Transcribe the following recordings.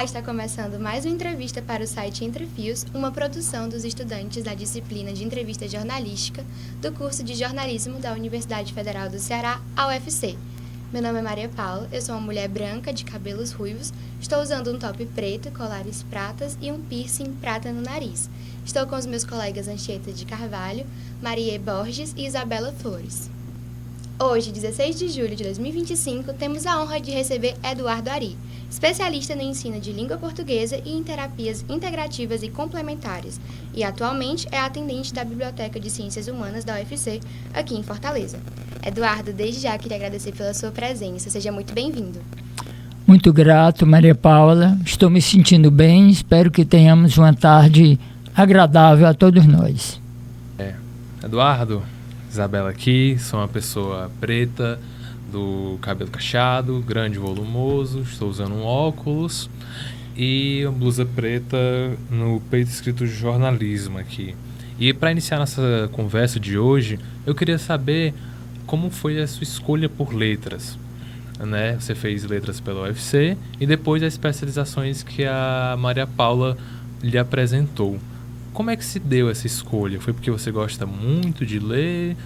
Olá, está começando mais uma entrevista para o site Entre Fios, uma produção dos estudantes da disciplina de entrevista jornalística do curso de jornalismo da Universidade Federal do Ceará, a UFC. Meu nome é Maria Paula, eu sou uma mulher branca de cabelos ruivos, estou usando um top preto, colares pratas e um piercing prata no nariz. Estou com os meus colegas Anchieta de Carvalho, Maria Borges e Isabela Flores. Hoje, 16 de julho de 2025, temos a honra de receber Eduardo Ari, especialista no ensino de língua portuguesa e em terapias integrativas e complementares, e atualmente é atendente da Biblioteca de Ciências Humanas da UFC, aqui em Fortaleza. Eduardo, desde já queria agradecer pela sua presença, seja muito bem-vindo. Muito grato, Maria Paula, estou me sentindo bem, espero que tenhamos uma tarde agradável a todos nós. Eduardo, Isabela aqui, sou uma pessoa preta, do cabelo cacheado, grande e volumoso, estou usando um óculos e uma blusa preta no peito escrito jornalismo aqui. E para iniciar nossa conversa de hoje, eu queria saber como foi a sua escolha por letras, né? Você fez letras pela UFC e depois as especializações que a Maria Paula lhe apresentou. Como é que se deu essa escolha? Foi porque você gosta muito de ler?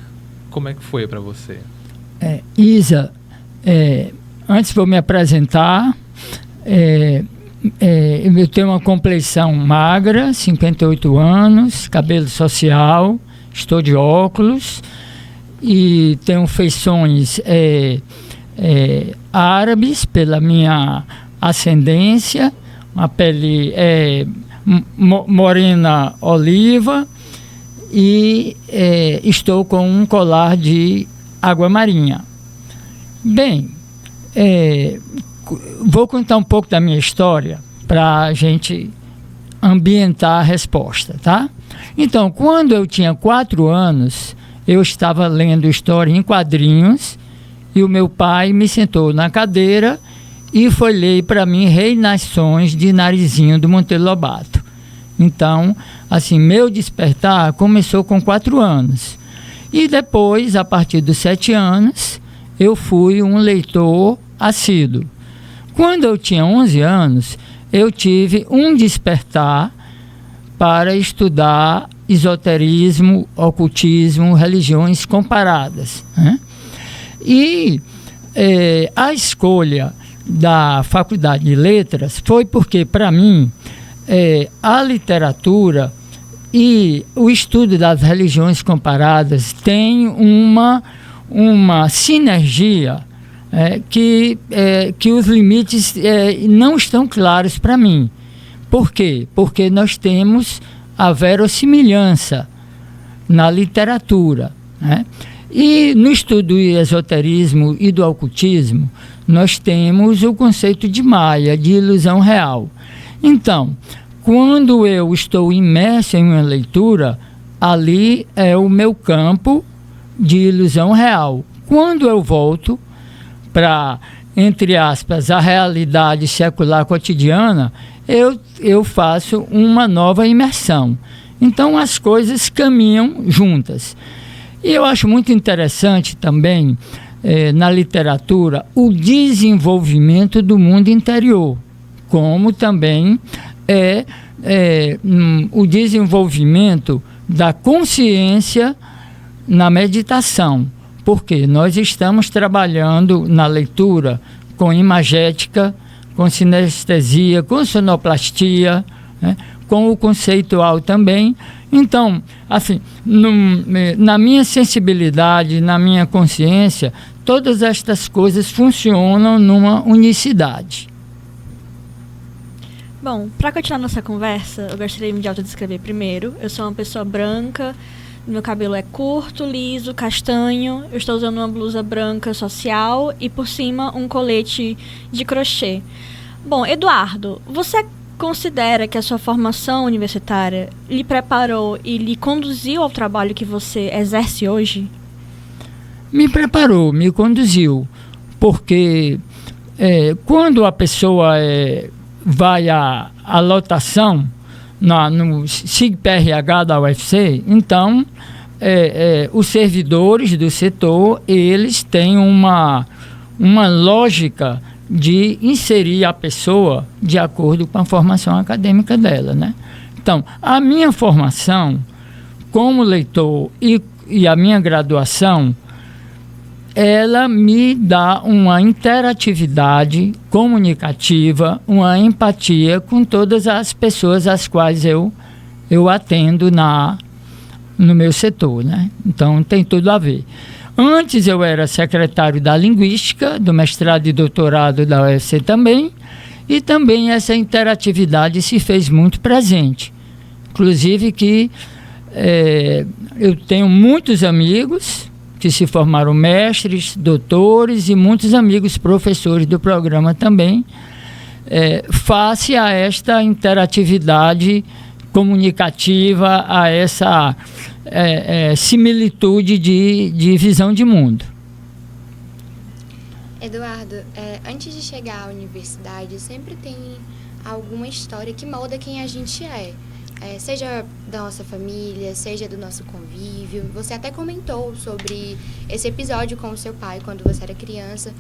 Como é que foi para você? Isa, antes vou me apresentar. Eu tenho uma compleição magra, 58 anos, cabelo social, estou de óculos e tenho feições árabes pela minha ascendência, uma pele morena oliva e estou com um colar de água marinha. Bem, vou contar um pouco da minha história para a gente ambientar a resposta, tá? Então, quando eu tinha 4 anos, eu estava lendo história em quadrinhos e o meu pai me sentou na cadeira e foi ler para mim Rei Nações de Narizinho do Monteiro Lobato. Então, assim, meu despertar começou com 4 anos. E depois, a partir dos 7 anos, eu fui um leitor assíduo. Quando eu tinha 11 anos, eu tive um despertar para estudar esoterismo, ocultismo, religiões comparadas, né? E a escolha da Faculdade de Letras foi porque, para mim, a literatura e o estudo das religiões comparadas tem uma sinergia que os limites não estão claros para mim. Por quê? Porque nós temos a verossimilhança na literatura, né? E no estudo do esoterismo e do ocultismo, nós temos o conceito de Maia, de ilusão real. Então, quando eu estou imerso em uma leitura, ali é o meu campo de ilusão real. Quando eu volto para, entre aspas, a realidade secular cotidiana, eu faço uma nova imersão. Então, as coisas caminham juntas. E eu acho muito interessante também, na literatura, o desenvolvimento do mundo interior, como também o desenvolvimento da consciência na meditação, porque nós estamos trabalhando na leitura com imagética, com sinestesia, com sonoplastia, né, com o conceitual também. Então, assim, na minha sensibilidade, na minha consciência, todas estas coisas funcionam numa unicidade. Bom, para continuar nossa conversa, eu gostaria de me autodescrever primeiro. Eu sou uma pessoa branca, meu cabelo é curto, liso, castanho, eu estou usando uma blusa branca social e por cima um colete de crochê. Bom, Eduardo, você considera que a sua formação universitária lhe preparou e lhe conduziu ao trabalho que você exerce hoje? Me preparou, me conduziu, porque quando a pessoa vai à lotação no SIG-PRH da UFC, então os servidores do setor, eles têm uma lógica de inserir a pessoa de acordo com a formação acadêmica dela, né? Então, a minha formação como leitor e a minha graduação, ela me dá uma interatividade comunicativa, uma empatia com todas as pessoas às quais eu atendo no meu setor, né? Então, tem tudo a ver. Antes eu era secretário da Linguística, do mestrado e doutorado da UFC também, e também essa interatividade se fez muito presente. Inclusive que eu tenho muitos amigos que se formaram mestres, doutores e muitos amigos professores do programa também, face a esta interatividade comunicativa, a essa similitude de visão de mundo. Eduardo, antes de chegar à universidade, sempre tem alguma história que molda quem a gente é. Seja da nossa família, seja do nosso convívio. Você até comentou sobre esse episódio com o seu pai quando você era criança,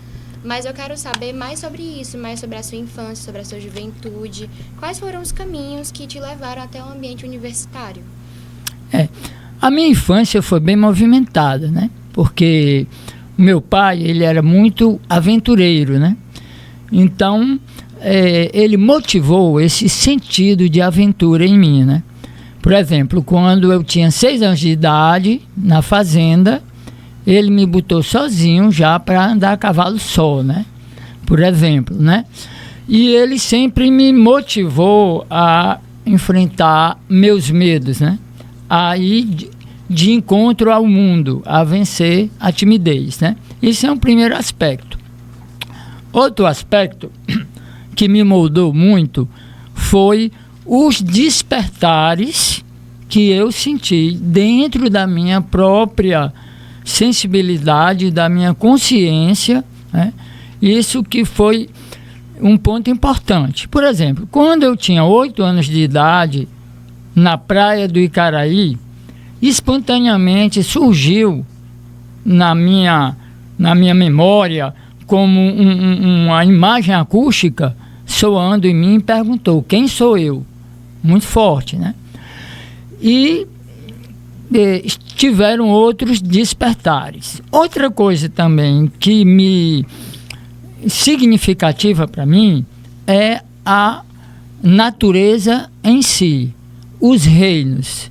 mas eu quero saber mais sobre isso, mais sobre a sua infância, sobre a sua juventude. Quais foram os caminhos que te levaram até o ambiente universitário? A minha infância foi bem movimentada, né? Porque o meu pai, ele era muito aventureiro, né? Então, ele motivou esse sentido de aventura em mim, né? Por exemplo, quando eu tinha 6 anos de idade, na fazenda, ele me botou sozinho já para andar a cavalo só, né? Por exemplo, né? E ele sempre me motivou a enfrentar meus medos, né? A ir de encontro ao mundo, a vencer a timidez, né? Isso é um primeiro aspecto. Outro aspecto que me moldou muito foi os despertares que eu senti dentro da minha própria sensibilidade, da minha consciência, né? Isso que foi um ponto importante. Por exemplo, quando eu tinha 8 anos de idade, na praia do Icaraí, espontaneamente surgiu na minha memória como uma imagem acústica soando em mim e perguntou: quem sou eu? Muito forte, né? E tiveram outros despertares. Outra coisa também que me significativa para mim é a natureza em si, os reinos.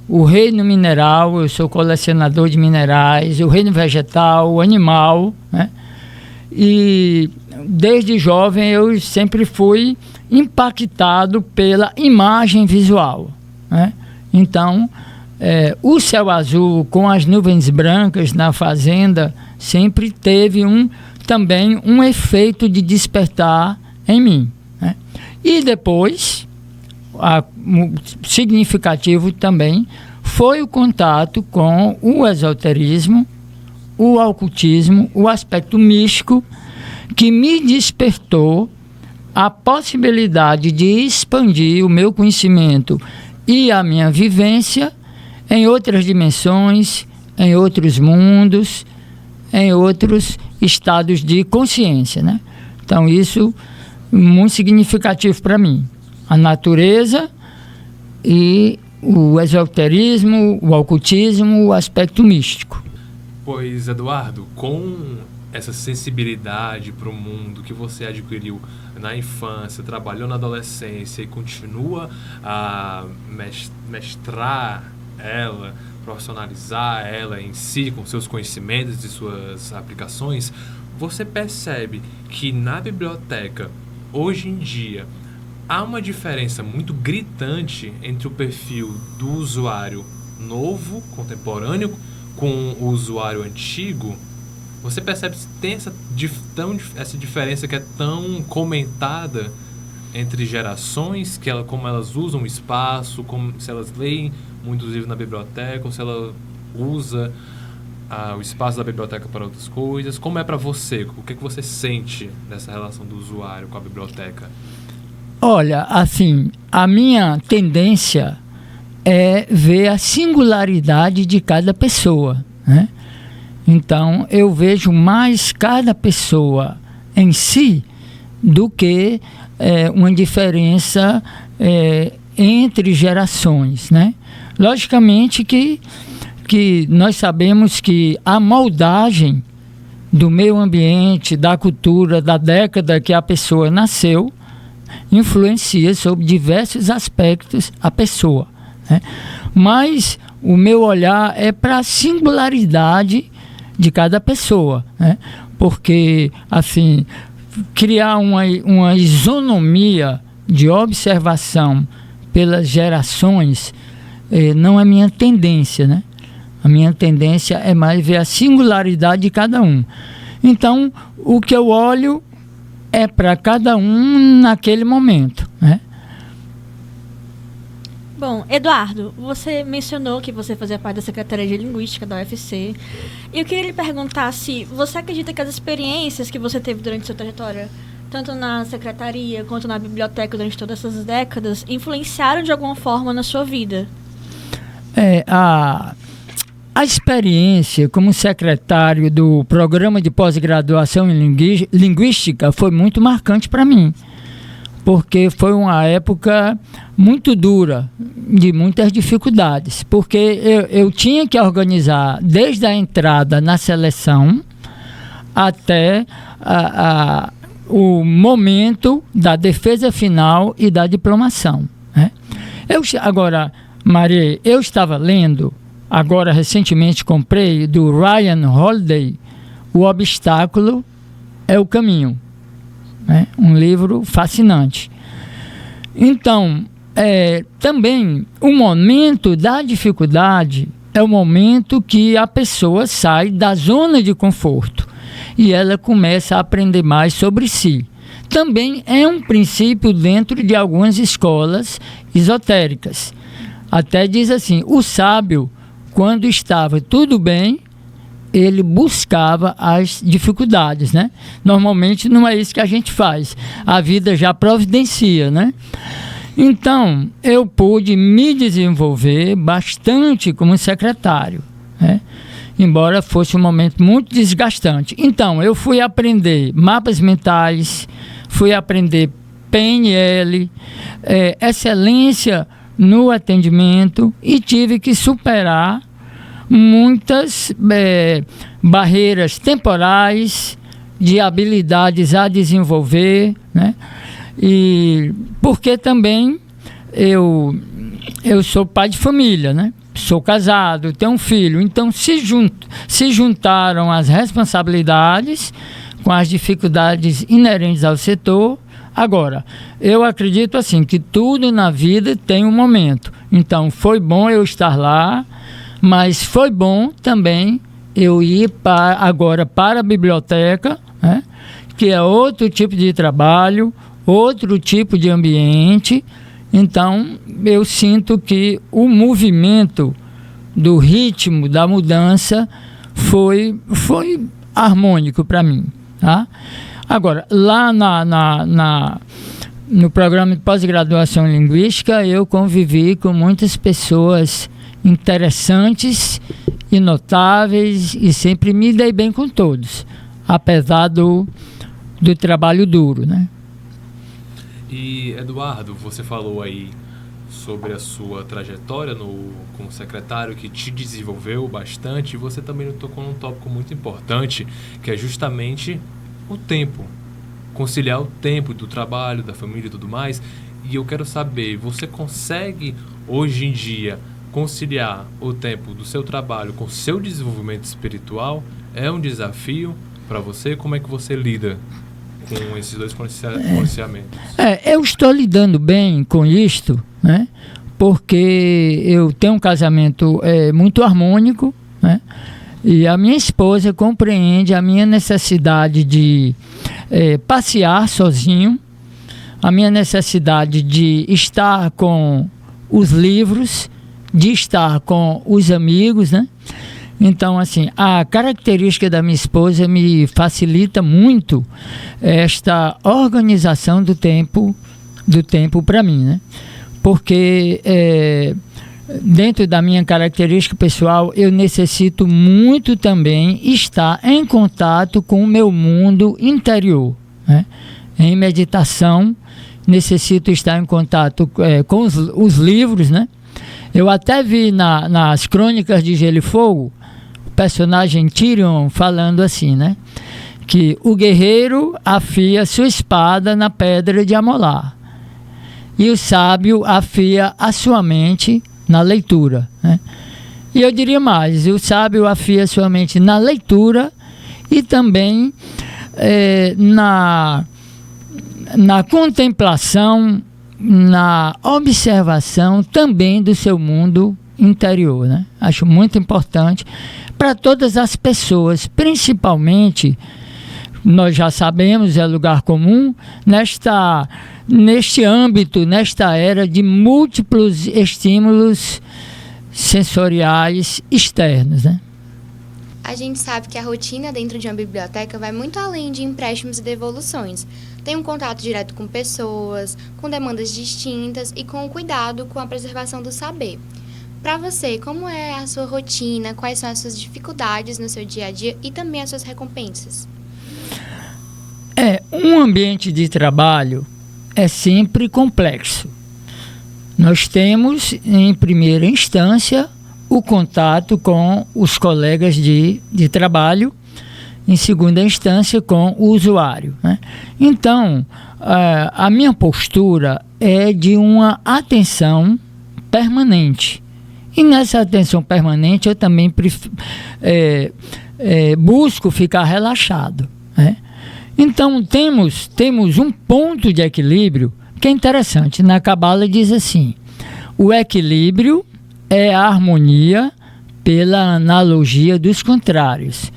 O reino mineral, eu sou colecionador de minerais, o reino vegetal, o animal, né? E desde jovem eu sempre fui impactado pela imagem visual, né? Então, o céu azul com as nuvens brancas na fazenda sempre teve também um efeito de despertar em mim, né? E depois, significativo também foi o contato com o esoterismo, o ocultismo, o aspecto místico, que me despertou a possibilidade de expandir o meu conhecimento e a minha vivência em outras dimensões, em outros mundos, em outros estados de consciência, né? Então isso é muito significativo para mim. A natureza e o esoterismo, o ocultismo, o aspecto místico. Pois, Eduardo, com essa sensibilidade para o mundo que você adquiriu na infância, trabalhou na adolescência e continua a mestrar ela, profissionalizar ela em si, com seus conhecimentos e suas aplicações, você percebe que na biblioteca, hoje em dia, há uma diferença muito gritante entre o perfil do usuário novo, contemporâneo, com o usuário antigo. Você percebe que tem essa diferença que é tão comentada entre gerações, como elas usam o espaço, se elas leem muitos livros na biblioteca, ou se ela usa o espaço da biblioteca para outras coisas. Como é para você? O que você sente dessa relação do usuário com a biblioteca? Olha, assim, a minha tendência é ver a singularidade de cada pessoa, né? Então, eu vejo mais cada pessoa em si do que uma diferença entre gerações, né? Logicamente que nós sabemos que a moldagem do meio ambiente, da cultura, da década que a pessoa nasceu, influencia sobre diversos aspectos a pessoa, né? Mas o meu olhar é para a singularidade de cada pessoa, né? Porque, assim, criar uma isonomia de observação pelas gerações não é minha tendência, né? A minha tendência é mais ver a singularidade de cada um. Então, o que eu olho é para cada um naquele momento, né? Bom, Eduardo, você mencionou que você fazia parte da Secretaria de Linguística da UFC. E eu queria lhe perguntar se você acredita que as experiências que você teve durante sua trajetória, tanto na secretaria quanto na biblioteca durante todas essas décadas, influenciaram de alguma forma na sua vida? A experiência como secretário do Programa de Pós-Graduação em Linguística foi muito marcante para mim, porque foi uma época muito dura, de muitas dificuldades, porque eu tinha que organizar desde a entrada na seleção até o momento da defesa final e da diplomação, né? Agora, Maria, eu estava lendo, agora recentemente comprei, do Ryan Holiday, O Obstáculo é o Caminho, né? Um livro fascinante. Então, também o momento da dificuldade é o momento que a pessoa sai da zona de conforto e ela começa a aprender mais sobre si. Também é um princípio dentro de algumas escolas esotéricas. Até diz assim, o sábio, quando estava tudo bem, ele buscava as dificuldades, né? Normalmente não é isso que a gente faz. A vida já providencia, né? Então, eu pude me desenvolver bastante como secretário, né? Embora fosse um momento muito desgastante. Então, eu fui aprender mapas mentais, fui aprender PNL, excelência no atendimento, e tive que superar muitas barreiras temporais de habilidades a desenvolver, né? E porque também eu sou pai de família, né? Sou casado, tenho um filho, então se juntaram as responsabilidades com as dificuldades inerentes ao setor. Agora, eu acredito assim, que tudo na vida tem um momento. Então, foi bom eu estar lá, mas foi bom também eu ir agora para a biblioteca, né, que é outro tipo de trabalho, outro tipo de ambiente. Então, eu sinto que o movimento do ritmo da mudança foi harmônico para mim, tá? Agora, lá no programa de pós-graduação em linguística, eu convivi com muitas pessoas interessantes e notáveis e sempre me dei bem com todos, apesar do trabalho duro, né? E, Eduardo, você falou aí sobre a sua trajetória como secretário, que te desenvolveu bastante, e você também tocou num tópico muito importante, que é justamente o tempo, conciliar o tempo do trabalho, da família e tudo mais. E eu quero saber, você consegue hoje em dia conciliar o tempo do seu trabalho com o seu desenvolvimento espiritual? É um desafio para você? Como é que você lida com esses dois policiamentos? Eu estou lidando bem com isto, né? Porque eu tenho um casamento muito harmônico, né? E a minha esposa compreende a minha necessidade de passear sozinho, a minha necessidade de estar com os livros, de estar com os amigos, né? Então, assim, a característica da minha esposa me facilita muito esta organização do tempo para mim, né? Porque dentro da minha característica pessoal, eu necessito muito também estar em contato com o meu mundo interior, né? Em meditação, necessito estar em contato com os livros, né? Eu até vi nas Crônicas de Gelo e Fogo o personagem Tyrion falando assim, né? Que o guerreiro afia sua espada na pedra de amolar e o sábio afia a sua mente na leitura, né? E eu diria mais, o sábio afia sua mente na leitura e também na contemplação, na observação também do seu mundo interior, né? Acho muito importante para todas as pessoas, principalmente, nós já sabemos, é lugar comum, neste âmbito, nesta era de múltiplos estímulos sensoriais externos, né? A gente sabe que a rotina dentro de uma biblioteca vai muito além de empréstimos e devoluções. Tem um contato direto com pessoas, com demandas distintas e com o cuidado com a preservação do saber. Para você, como é a sua rotina? Quais são as suas dificuldades no seu dia a dia e também as suas recompensas? Um ambiente de trabalho é sempre complexo. Nós temos, em primeira instância, o contato com os colegas de trabalho, em segunda instância com o usuário, né? Então, a minha postura é de uma atenção permanente. E nessa atenção permanente eu também busco ficar relaxado, né? Então, temos um ponto de equilíbrio que é interessante. Na Cabala diz assim: o equilíbrio é a harmonia pela analogia dos contrários.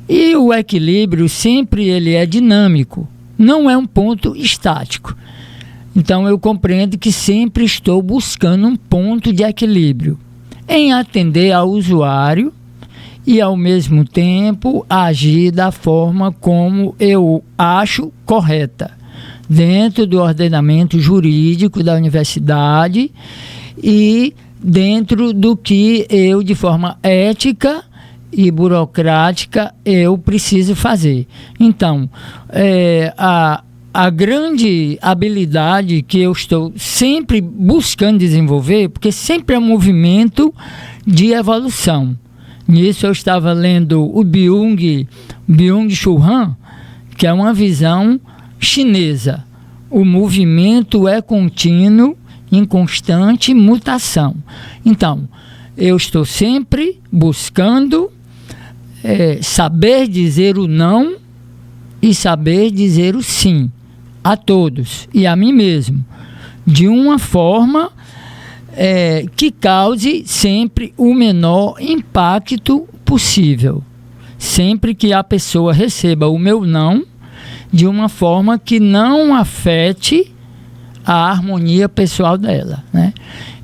E o equilíbrio sempre ele é dinâmico, não é um ponto estático. Então eu compreendo que sempre estou buscando um ponto de equilíbrio em atender ao usuário e ao mesmo tempo agir da forma como eu acho correta, dentro do ordenamento jurídico da universidade e dentro do que eu, de forma ética e burocrática, eu preciso fazer. Então, a grande habilidade que eu estou sempre buscando desenvolver, porque sempre é um movimento de evolução. Nisso eu estava lendo o Byung-Chul Han, que é uma visão chinesa. O movimento é contínuo, em constante mutação. Então, eu estou sempre buscando saber dizer o não e saber dizer o sim a todos e a mim mesmo, de uma forma que cause sempre o menor impacto possível. Sempre que a pessoa receba o meu não de uma forma que não afete a harmonia pessoal dela, né?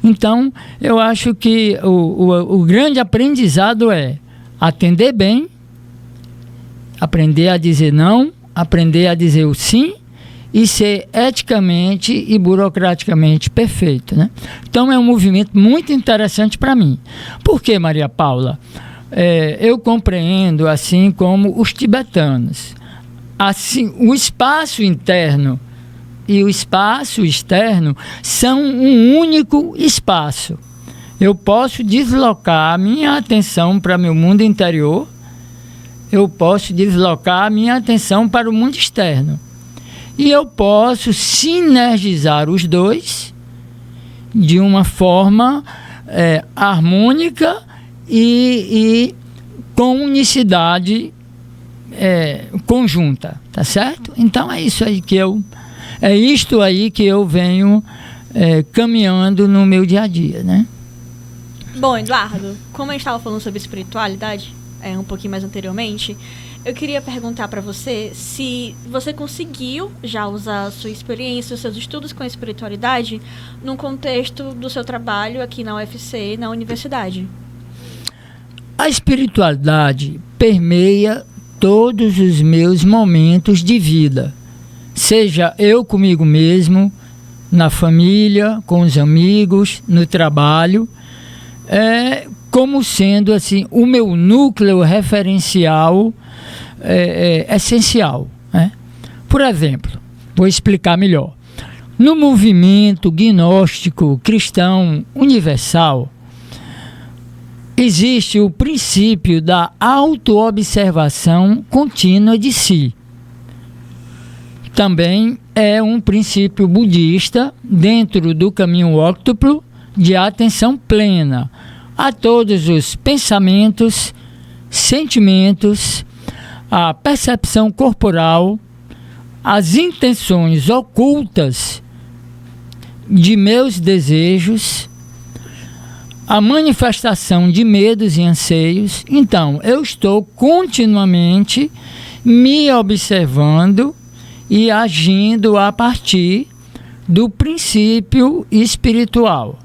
Então, eu acho que o grande aprendizado é atender bem, aprender a dizer não, aprender a dizer o sim e ser eticamente e burocraticamente perfeito, né? Então, é um movimento muito interessante para mim. Por que, Maria Paula? Eu compreendo, assim como os tibetanos, assim, o espaço interno e o espaço externo são um único espaço. Eu posso deslocar a minha atenção para meu mundo interior, eu posso deslocar a minha atenção para o mundo externo. E eu posso sinergizar os dois de uma forma harmônica e com unicidade conjunta, tá certo? Então é isto aí que eu venho caminhando no meu dia a dia, né? Bom, Eduardo, como a gente estava falando sobre espiritualidade um pouquinho mais anteriormente, eu queria perguntar para você se você conseguiu já usar a sua experiência, os seus estudos com a espiritualidade no contexto do seu trabalho aqui na UFC, na universidade. A espiritualidade permeia todos os meus momentos de vida, seja eu comigo mesmo, na família, com os amigos, no trabalho, como sendo assim o meu núcleo referencial essencial, né? Por exemplo, vou explicar melhor. No movimento gnóstico cristão universal, existe o princípio da autoobservação contínua de si. Também é um princípio budista dentro do caminho óctuplo de atenção plena a todos os pensamentos, sentimentos, a percepção corporal, as intenções ocultas de meus desejos, a manifestação de medos e anseios. Então, eu estou continuamente me observando e agindo a partir do princípio espiritual.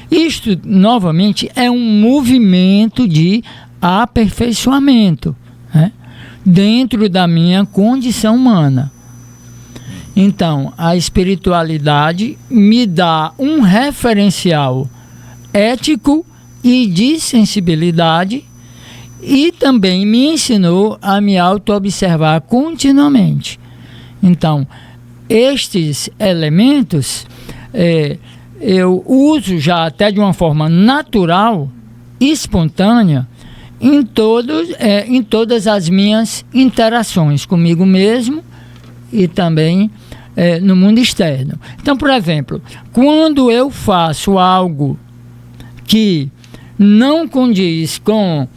Isto, novamente, é um movimento de aperfeiçoamento dentro da minha condição humana. Então, a espiritualidade me dá um referencial ético e de sensibilidade e também me ensinou a me auto-observar continuamente. Então, estes elementos eu uso já até de uma forma natural, espontânea, em todas as minhas interações comigo mesmo e também no mundo externo. Então, por exemplo, quando eu faço algo que não condiz com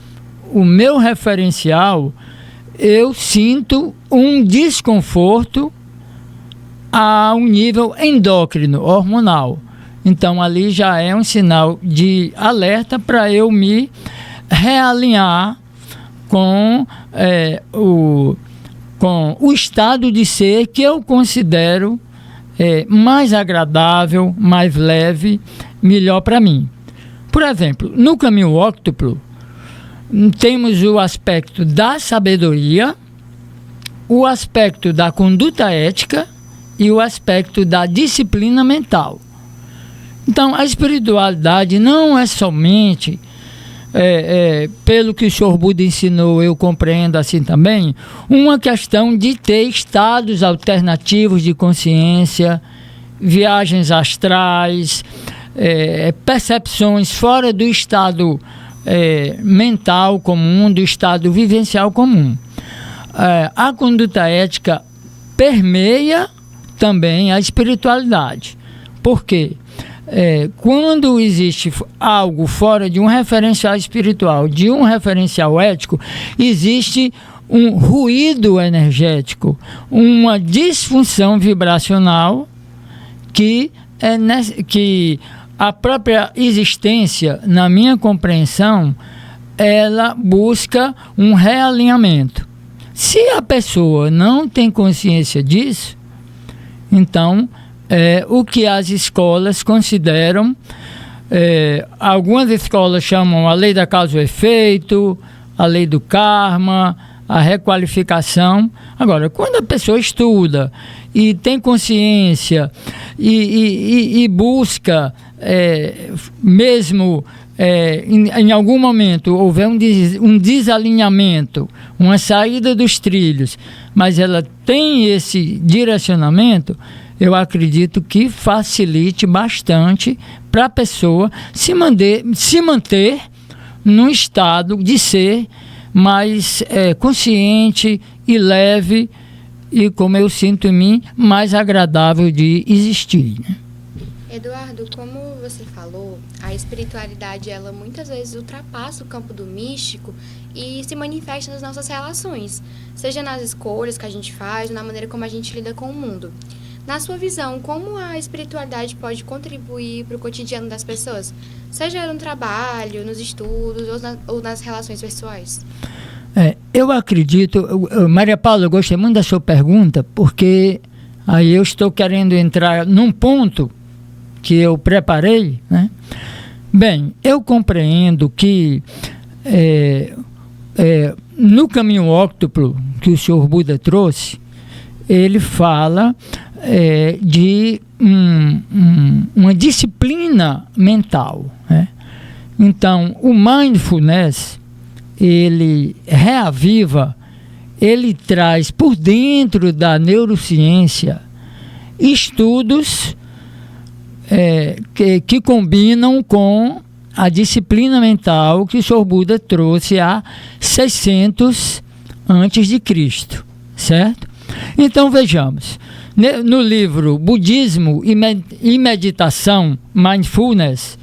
o meu referencial, eu sinto um desconforto a um nível endócrino, hormonal. Então, ali já é um sinal de alerta para eu me realinhar com o estado de ser que eu considero mais agradável, mais leve, melhor para mim. Por exemplo, no caminho óctuplo, temos o aspecto da sabedoria, o aspecto da conduta ética e o aspecto da disciplina mental. Então, a espiritualidade não é somente, pelo que o Senhor Buda ensinou, eu compreendo assim também, uma questão de ter estados alternativos de consciência, viagens astrais, percepções fora do estado mental comum, do estado vivencial comum. A conduta ética permeia também a espiritualidade. Por quê? Quando existe algo fora de um referencial espiritual, de um referencial ético, existe um ruído energético, uma disfunção vibracional que a própria existência, na minha compreensão, ela busca um realinhamento. Se a pessoa não tem consciência disso, então o que as escolas consideram, algumas escolas chamam a lei da causa e efeito, a lei do karma, a requalificação. Agora, quando a pessoa estuda e tem consciência e busca, mesmo em algum momento houver um desalinhamento, uma saída dos trilhos, mas ela tem esse direcionamento, eu acredito que facilite bastante para a pessoa se manter num estado de ser mais consciente e leve e, como eu sinto em mim, mais agradável de existir, né? Eduardo, como você falou, a espiritualidade, ela muitas vezes ultrapassa o campo do místico e se manifesta nas nossas relações, seja nas escolhas que a gente faz, na maneira como a gente lida com o mundo. Na sua visão, como a espiritualidade pode contribuir para o cotidiano das pessoas, seja no trabalho, nos estudos ou nas relações pessoais? Eu acredito, Maria Paula, eu gostei muito da sua pergunta, porque aí eu estou querendo entrar num ponto que eu preparei, né? Bem, eu compreendo que no caminho óctuplo que o Senhor Buda trouxe, ele fala de uma disciplina mental, né? Então, o mindfulness, ele reaviva ele traz por dentro da neurociência estudos que combinam com a disciplina mental que o Sr. Buda trouxe há 600 antes de Cristo, certo? Então vejamos, no livro Budismo e Meditação, Mindfulness,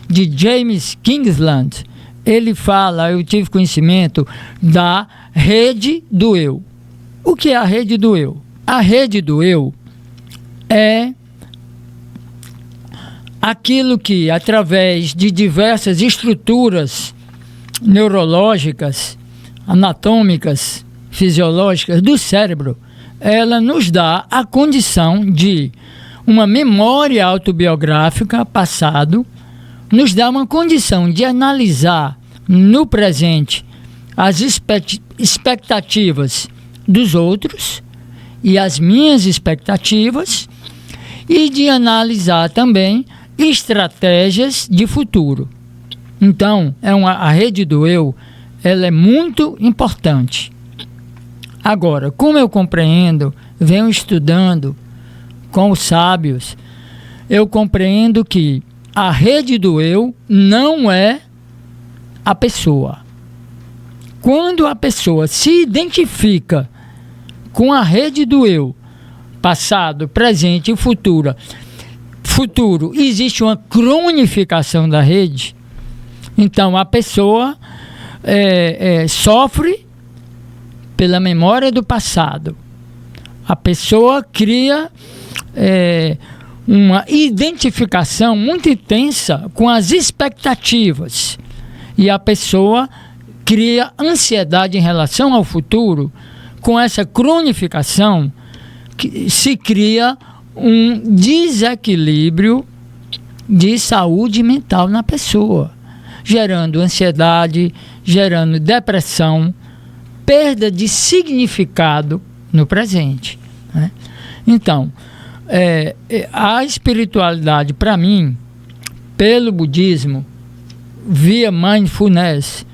de James Kingsland, ele fala, eu tive conhecimento da rede do eu. O que é a rede do eu? A rede do eu é aquilo que, através de diversas estruturas neurológicas, anatômicas, fisiológicas do cérebro, ela nos dá a condição de uma memória autobiográfica passado, nos dá uma condição de analisar no presente as expectativas dos outros e as minhas expectativas, e de analisar também estratégias de futuro. Então, a rede do eu, ela é muito importante. Agora, como eu compreendo, venho estudando com os sábios, eu compreendo que a rede do eu não é a pessoa. Quando a pessoa se identifica com a rede do eu, passado, presente e futuro, existe uma cronificação da rede, então a pessoa sofre pela memória do passado. A pessoa cria uma identificação muito intensa com as expectativas, e a pessoa cria ansiedade em relação ao futuro. Com essa cronificação, se cria um desequilíbrio de saúde mental na pessoa, gerando ansiedade, gerando depressão, perda de significado no presente, né? Então, a espiritualidade, para mim, pelo budismo, via mindfulness,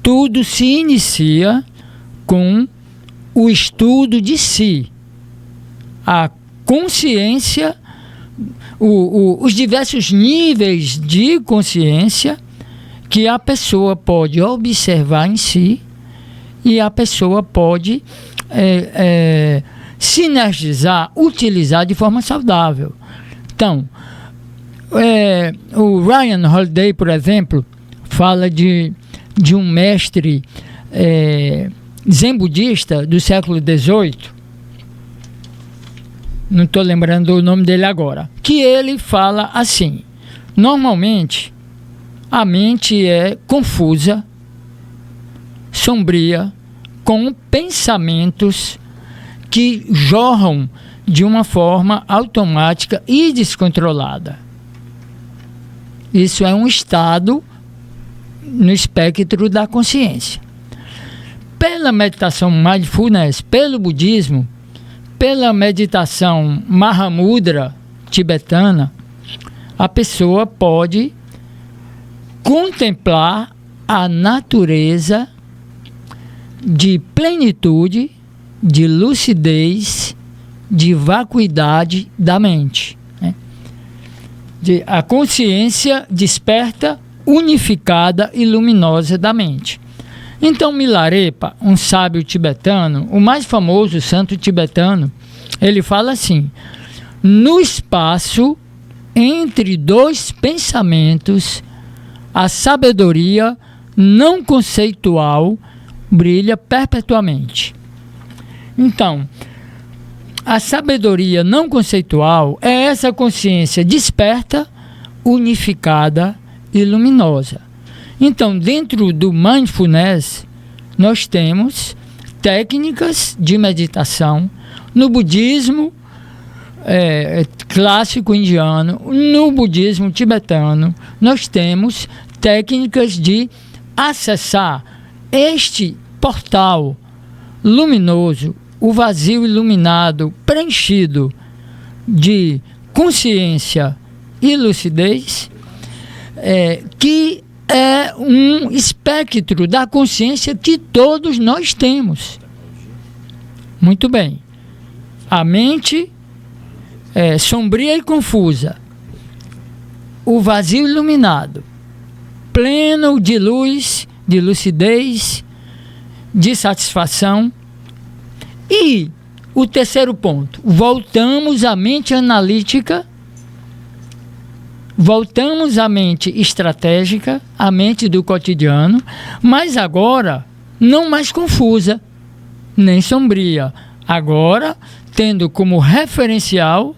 tudo se inicia com o estudo de si, a consciência, os diversos níveis de consciência que a pessoa pode observar em si, e a pessoa pode sinergizar, utilizar de forma saudável. Então, o Ryan Holiday, por exemplo, fala de um mestre zen budista do século XVIII, não estou lembrando o nome dele agora, que ele fala assim: normalmente a mente é confusa, sombria, com pensamentos que jorram de uma forma automática e descontrolada. Isso é um estado no espectro da consciência. Pela meditação mindfulness, pelo budismo, pela meditação Mahamudra tibetana, a pessoa pode contemplar a natureza de plenitude, de lucidez, de vacuidade da mente, né? A consciência desperta, unificada e luminosa da mente. Então Milarepa, um sábio tibetano, o mais famoso santo tibetano, ele fala assim: no espaço entre dois pensamentos, a sabedoria não conceitual brilha perpetuamente. Então, a sabedoria não conceitual é essa consciência desperta, unificada e luminosa. Então, dentro do mindfulness, nós temos técnicas de meditação. No budismo clássico indiano, no budismo tibetano, nós temos técnicas de acessar este portal luminoso, o vazio iluminado, preenchido de consciência e lucidez, que é um espectro da consciência que todos nós temos. Muito bem. A mente é sombria e confusa. O vazio iluminado, pleno de luz, de lucidez, de satisfação. E o terceiro ponto, voltamos à mente analítica, voltamos à mente estratégica, à mente do cotidiano, mas agora não mais confusa, nem sombria. Agora, tendo como referencial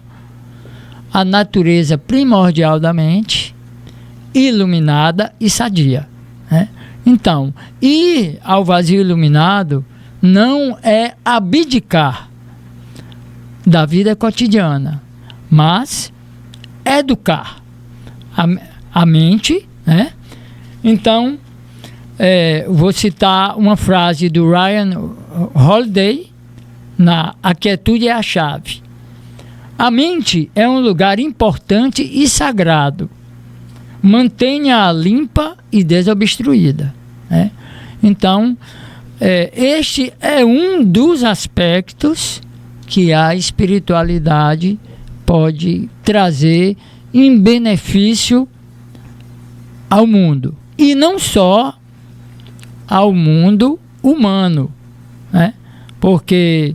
a natureza primordial da mente, iluminada e sadia, né? Então, ir ao vazio iluminado não é abdicar da vida cotidiana, mas educar a mente, né? Então, vou citar uma frase do Ryan Holiday, na A Quietude é a Chave. A mente é um lugar importante e sagrado. Mantenha-a limpa e desobstruída, né? Então, este é um dos aspectos que a espiritualidade pode trazer em benefício ao mundo. E não só ao mundo humano, né? Porque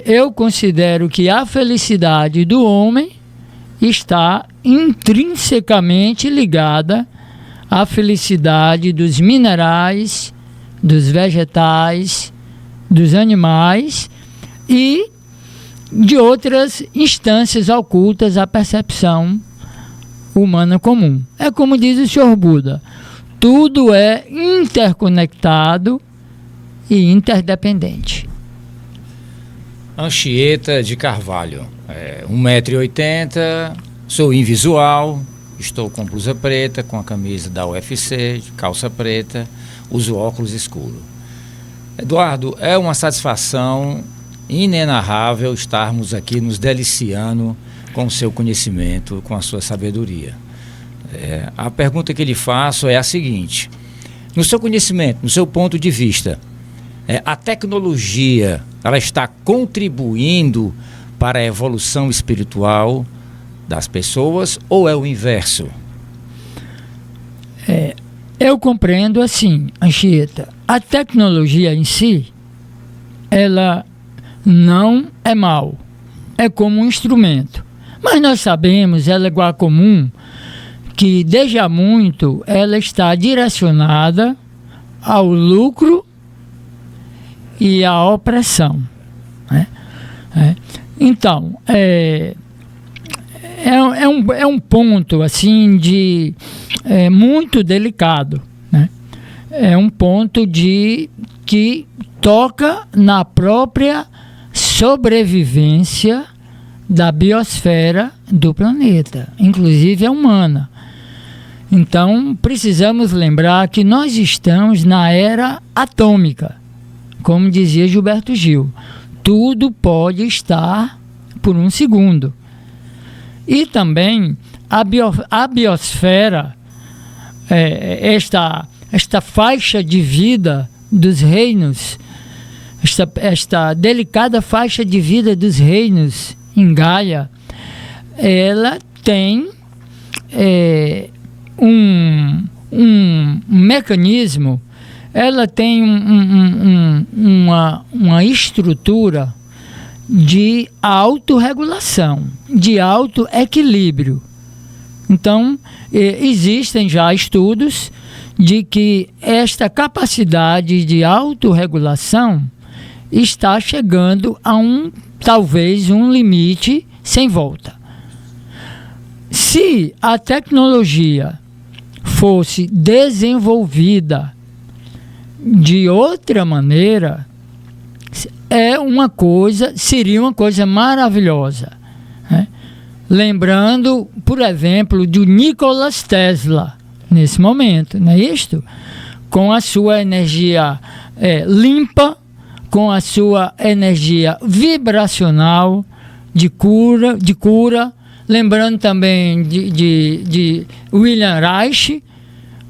eu considero que a felicidade do homem está intrinsecamente ligada à felicidade dos minerais, dos vegetais, dos animais e de outras instâncias ocultas à percepção humana comum. É como diz o Sr. Buda, tudo é interconectado e interdependente. Anchieta de Carvalho, 1,80 m, sou invisual, estou com blusa preta, com a camisa da UFC, calça preta, uso óculos escuros. Eduardo, é uma satisfação inenarrável estarmos aqui nos deliciando com o seu conhecimento, com a sua sabedoria. A pergunta que lhe faço é a seguinte: no seu conhecimento, no seu ponto de vista, a tecnologia, ela está contribuindo para a evolução espiritual das pessoas ou é o inverso? Eu compreendo assim, Anchieta, a tecnologia em si, ela não é mal, é como um instrumento. Mas nós sabemos, ela é igual a comum, que desde há muito ela está direcionada ao lucro e à opressão, né? Então, é um ponto assim de muito delicado, né? É um ponto que toca na própria sobrevivência da biosfera do planeta, inclusive a humana. Então, precisamos lembrar que nós estamos na era atômica, como dizia Gilberto Gil. Tudo pode estar por um segundo. E também a biosfera, esta faixa de vida dos reinos, esta delicada faixa de vida dos reinos em Gaia, ela tem um mecanismo, ela tem uma estrutura de autorregulação, de autoequilíbrio. Então, existem já estudos de que esta capacidade de autorregulação está chegando a talvez um limite sem volta. Se a tecnologia fosse desenvolvida de outra maneira, seria uma coisa maravilhosa, né? Lembrando, por exemplo, do Nikola Tesla, nesse momento, não é isto? Com a sua energia limpa, com a sua energia vibracional de cura, lembrando também de William Reich,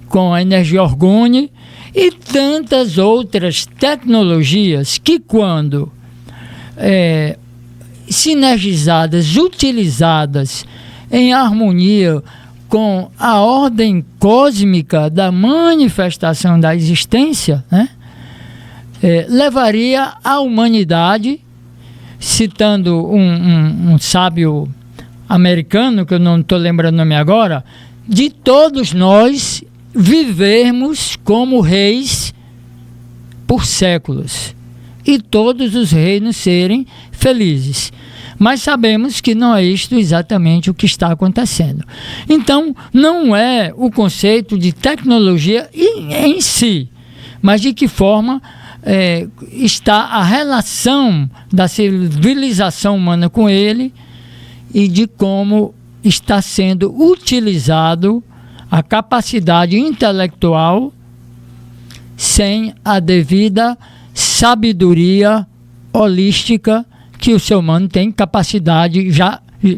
com a energia orgone, e tantas outras tecnologias que, quando sinergizadas, utilizadas em harmonia com a ordem cósmica da manifestação da existência, né? Levaria a humanidade, citando um sábio americano, que eu não estou lembrando o nome agora, de todos nós vivermos como reis por séculos e todos os reinos serem felizes. Mas sabemos que não é isto exatamente o que está acontecendo. Então, não é o conceito de tecnologia em si, mas de que forma está a relação da civilização humana com ele e de como está sendo utilizado a capacidade intelectual sem a devida sabedoria holística que o ser humano tem capacidade,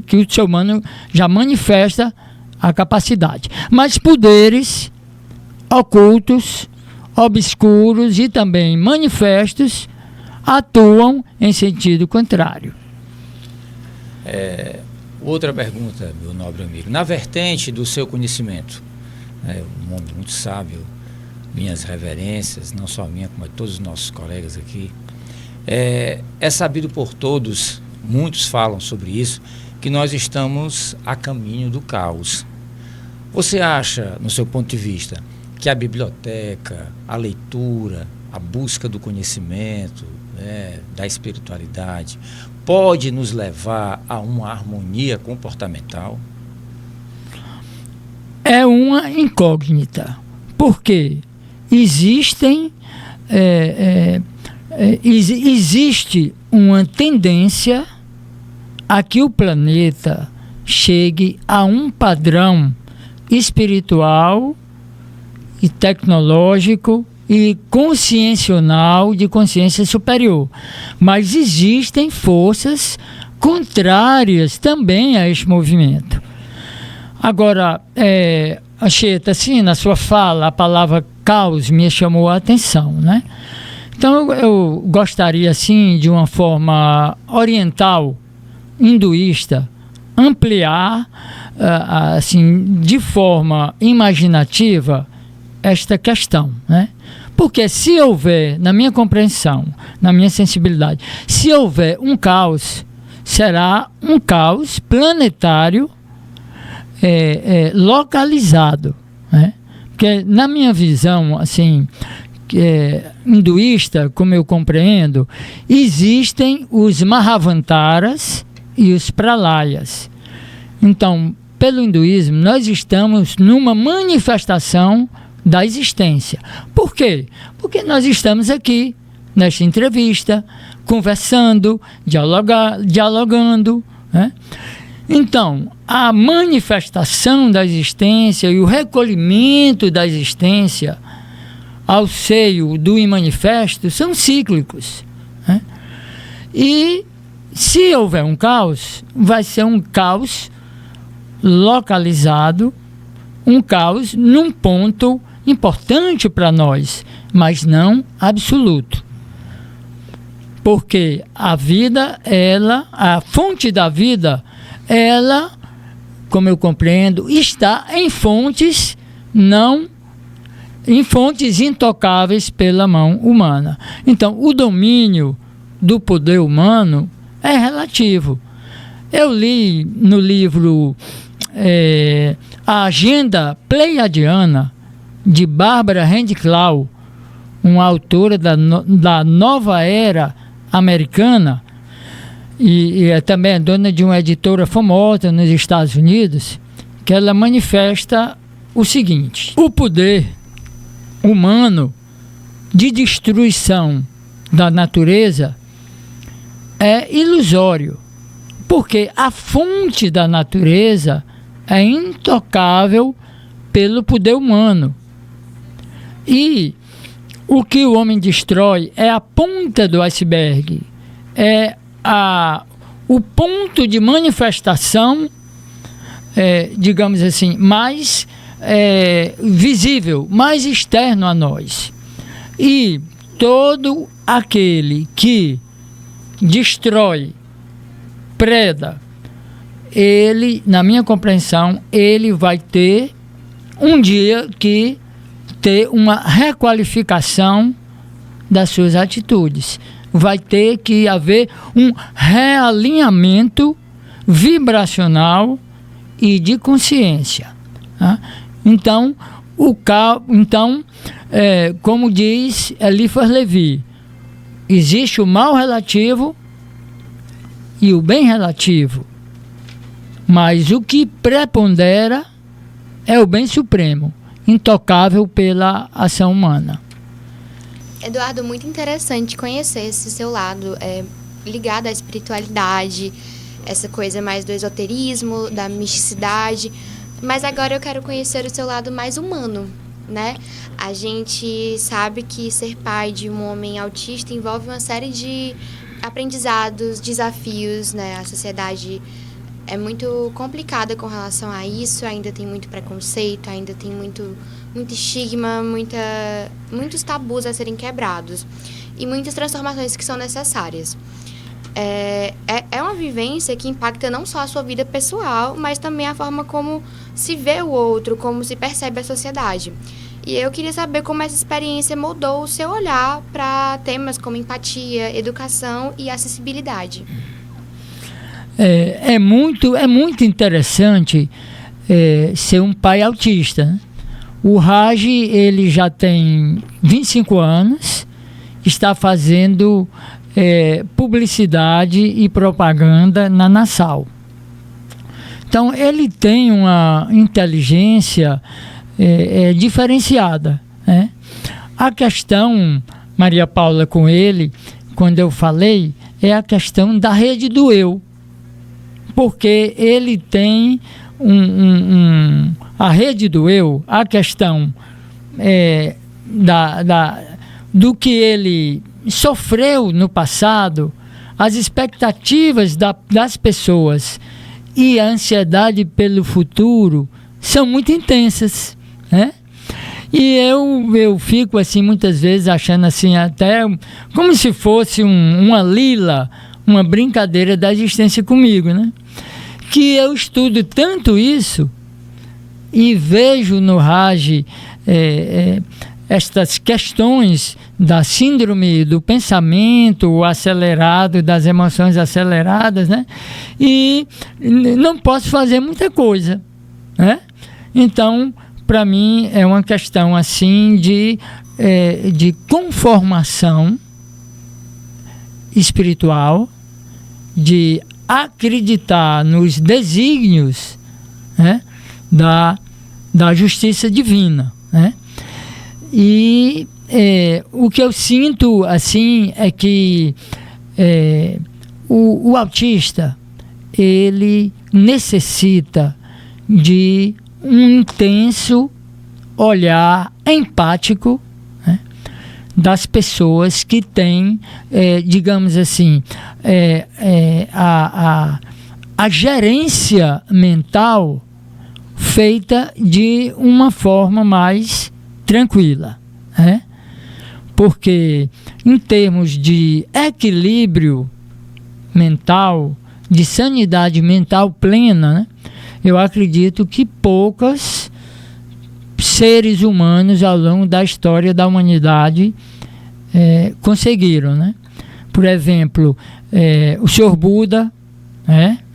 que o ser humano já manifesta a capacidade. Mas poderes ocultos, obscuros e também manifestos atuam em sentido contrário. Outra pergunta, meu nobre amigo. Na vertente do seu conhecimento, um homem muito sábio, minhas reverências, não só a minha, como a todos os nossos colegas aqui, é sabido por todos, muitos falam sobre isso, que nós estamos a caminho do caos. Você acha, no seu ponto de vista, que a biblioteca, a leitura, a busca do conhecimento, da espiritualidade, pode nos levar a uma harmonia comportamental? É uma incógnita, porque existe uma tendência a que o planeta chegue a um padrão espiritual e tecnológico e consciencional de consciência superior. Mas existem forças contrárias também a este movimento. Agora, Anchieta, assim, na sua fala, a palavra caos me chamou a atenção, né? Então, eu gostaria, assim, de uma forma oriental, hinduísta, ampliar, assim, de forma imaginativa, esta questão, né? Porque se houver, na minha compreensão, na minha sensibilidade, se houver um caos, será um caos planetário localizado, né? Porque na minha visão, assim, hinduísta, como eu compreendo, existem os Mahavantaras e os Pralayas. Então, pelo hinduísmo, nós estamos numa manifestação da existência. Por quê? Porque nós estamos aqui, nesta entrevista, conversando, dialogando, né? Então, a manifestação da existência e o recolhimento da existência ao seio do imanifesto são cíclicos, né? E se houver um caos, vai ser um caos localizado, um caos num ponto importante para nós, mas não absoluto. Porque a vida, a fonte da vida, ela, como eu compreendo, está em fontes intocáveis pela mão humana. Então, o domínio do poder humano é relativo. Eu li no livro A Agenda Pleiadiana, de Barbara Handclaw, uma autora da nova era americana, e é também dona de uma editora famosa nos Estados Unidos, que ela manifesta o seguinte: o poder humano de destruição da natureza é ilusório, porque a fonte da natureza é intocável pelo poder humano. E o que o homem destrói é a ponta do iceberg, é o ponto de manifestação, digamos assim, mais visível, mais externo a nós. E todo aquele que destrói, preda, ele, na minha compreensão, ele vai ter um dia que ter uma requalificação das suas atitudes. Vai ter que haver um realinhamento vibracional e de consciência. Tá? Então, como diz Eliphas Levi, existe o mal relativo e o bem relativo, mas o que prepondera é o bem supremo, intocável pela ação humana. Eduardo, muito interessante conhecer esse seu lado ligado à espiritualidade, essa coisa mais do esoterismo, da misticidade, mas agora eu quero conhecer o seu lado mais humano, né? A gente sabe que ser pai de um homem autista envolve uma série de aprendizados, desafios, né? A sociedade é muito complicada com relação a isso, ainda tem muito preconceito, ainda tem muito estigma, muitos tabus a serem quebrados e muitas transformações que são necessárias. É uma vivência que impacta não só a sua vida pessoal, mas também a forma como se vê o outro, como se percebe a sociedade. E eu queria saber como essa experiência moldou o seu olhar para temas como empatia, educação e acessibilidade. É muito interessante ser um pai autista, né? O Raj, ele já tem 25 anos, está fazendo publicidade e propaganda na Nassau. Então, ele tem uma inteligência diferenciada, né? A questão, Maria Paula, com ele, quando eu falei, é a questão da rede do eu. Porque ele tem a rede do eu, a questão do que ele sofreu no passado, as expectativas das pessoas e a ansiedade pelo futuro são muito intensas, né? E eu fico assim muitas vezes achando assim até como se fosse uma lila, uma brincadeira da existência comigo, né? Que eu estudo tanto isso e vejo no Raj estas questões da síndrome do pensamento acelerado, das emoções aceleradas, né? E não posso fazer muita coisa, né? Então, para mim, é uma questão assim de conformação espiritual, de acreditar nos desígnios, né, da justiça divina, né? E o que eu sinto assim é que o autista, ele necessita de um intenso olhar empático, né, das pessoas que têm, digamos assim, a gerência mental feita de uma forma mais tranquila, né? Porque em termos de equilíbrio mental, de sanidade mental plena, né, eu acredito que poucos seres humanos ao longo da história da humanidade conseguiram, né? Por exemplo, o Senhor Buda,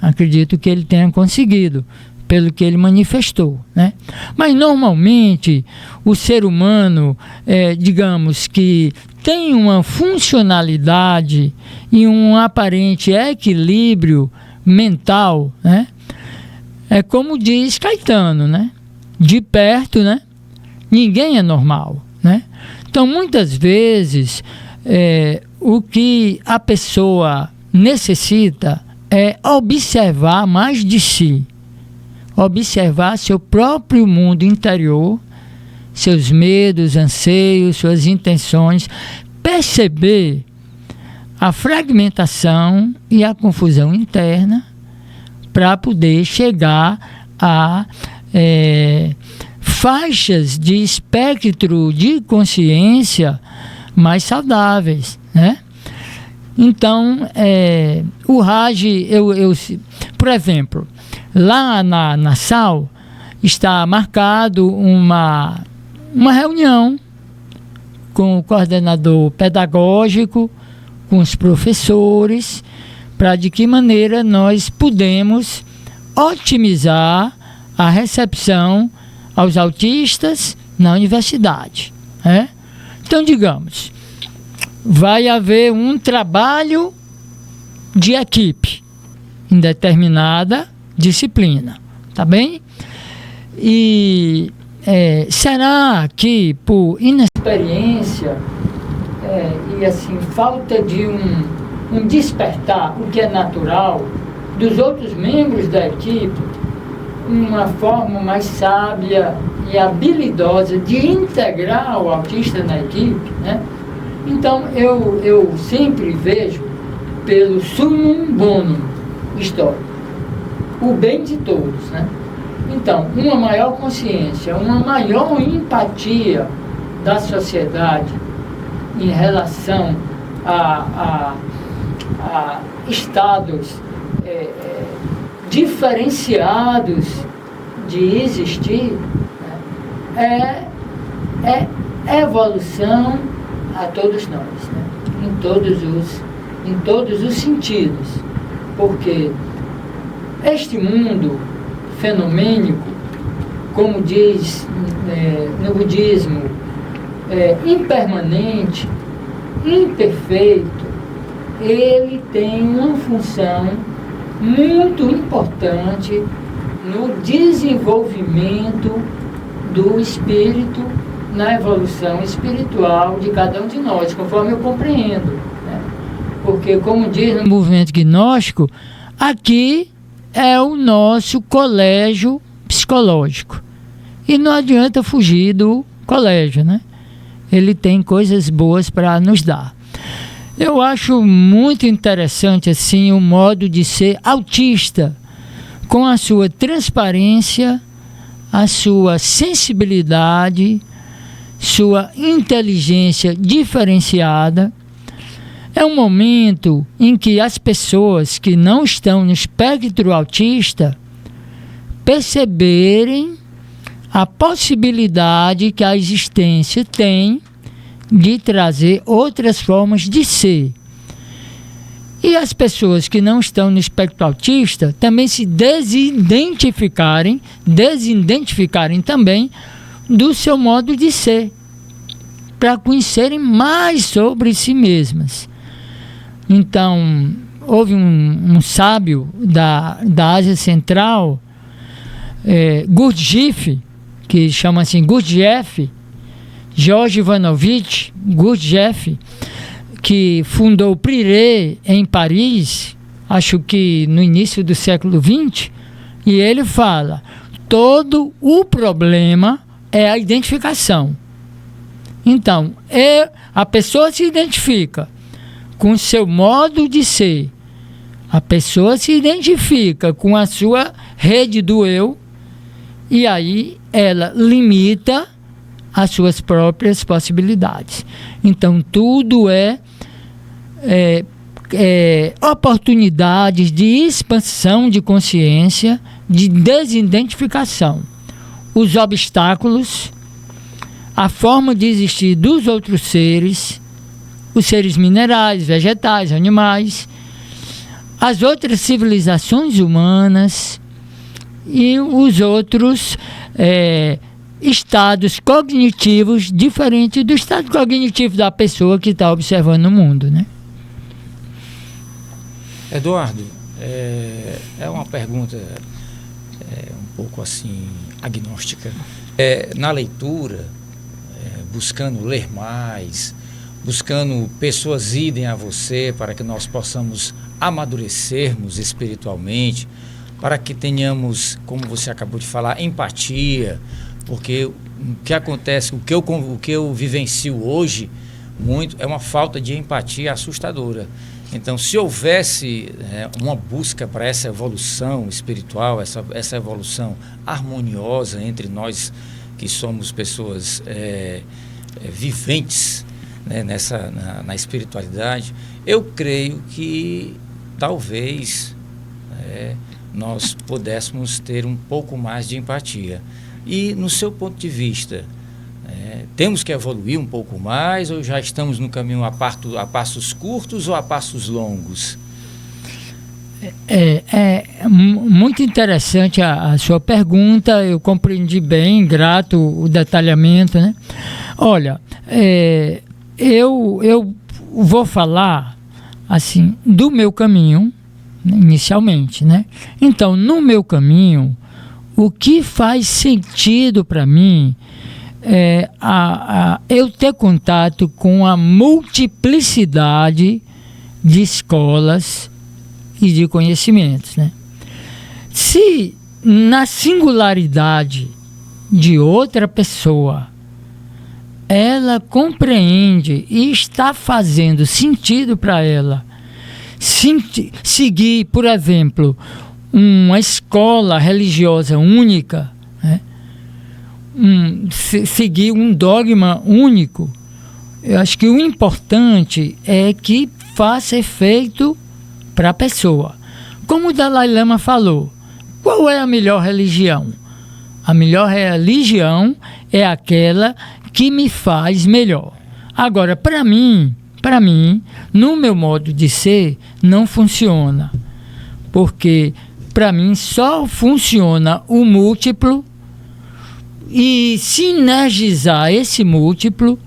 acredito que ele tenha conseguido, pelo que ele manifestou, né? Mas normalmente o ser humano, digamos que tem uma funcionalidade e um aparente equilíbrio mental, né? É como diz Caetano, né? De perto, né? Ninguém é normal, né? Então, muitas vezes, o que a pessoa necessita é observar mais de si, observar seu próprio mundo interior, seus medos, anseios, suas intenções, perceber a fragmentação e a confusão interna para poder chegar a faixas de espectro de consciência mais saudáveis, né? Então, o Raj, por exemplo, lá na SAL está marcado uma reunião com o coordenador pedagógico, com os professores, para de que maneira nós podemos otimizar a recepção aos autistas na universidade, né? Então, digamos, vai haver um trabalho de equipe em determinada disciplina, tá bem? E será que por inexperiência e assim falta de um despertar, o que é natural, dos outros membros da equipe, uma forma mais sábia e habilidosa de integrar o autista na equipe, né? Então eu sempre vejo pelo sumum bonum histórico, o bem de todos, né? Então, uma maior consciência, uma maior empatia da sociedade em relação a estados diferenciados de existir, né, é evolução a todos nós, né? em todos os sentidos, porque este mundo fenomênico, como diz no budismo, impermanente, imperfeito, ele tem uma função muito importante no desenvolvimento do espírito, na evolução espiritual de cada um de nós, conforme eu compreendo, né? Porque, como diz no movimento gnóstico, aqui é o nosso colégio psicológico. E não adianta fugir do colégio, né? Ele tem coisas boas para nos dar. Eu acho muito interessante assim o modo de ser autista, com a sua transparência, a sua sensibilidade, sua inteligência diferenciada. É um momento em que as pessoas que não estão no espectro autista perceberem a possibilidade que a existência tem de trazer outras formas de ser. E as pessoas que não estão no espectro autista também se desidentificarem também do seu modo de ser, para conhecerem mais sobre si mesmas. Então, houve um sábio da Ásia Central, Gurdjieff, que chama assim Gurdjieff, George Ivanovich Gurdjieff, que fundou o PRIRE em Paris, acho que no início do século XX, e ele fala, todo o problema é a identificação. Então, a pessoa se identifica com o seu modo de ser, a pessoa se identifica com a sua rede do eu, e aí ela limita as suas próprias possibilidades. Então, tudo oportunidades de expansão de consciência, de desidentificação. Os obstáculos, a forma de existir dos outros seres, os seres minerais, vegetais, animais, as outras civilizações humanas e os outros estados cognitivos diferentes do estado cognitivo da pessoa que está observando o mundo, né? Eduardo, é uma pergunta um pouco assim agnóstica. Na leitura, buscando ler mais, buscando pessoas idem a você para que nós possamos amadurecermos espiritualmente, para que tenhamos, como você acabou de falar, empatia, porque o que acontece, o que eu vivencio hoje muito é uma falta de empatia assustadora. Então, se houvesse uma busca para essa evolução espiritual, essa evolução harmoniosa entre nós que somos pessoas viventes, né, na espiritualidade, eu creio que talvez nós pudéssemos ter um pouco mais de empatia. E no seu ponto de vista, temos que evoluir um pouco mais ou já estamos no caminho a passos curtos ou a passos longos? É muito interessante a sua pergunta, eu compreendi bem, grato o detalhamento, né? Olha, eu vou falar assim do meu caminho, inicialmente, né? Então, no meu caminho, o que faz sentido para mim é eu ter contato com a multiplicidade de escolas e de conhecimentos, né? Se na singularidade de outra pessoa ela compreende e está fazendo sentido para ela seguir, por exemplo, uma escola religiosa única, né? Seguir um dogma único, eu acho que o importante é que faça efeito para a pessoa. Como o Dalai Lama falou, qual é a melhor religião? A melhor religião é aquela que me faz melhor. Agora, para mim, no meu modo de ser, não funciona. Porque, para mim, só funciona o múltiplo e sinergizar esse múltiplo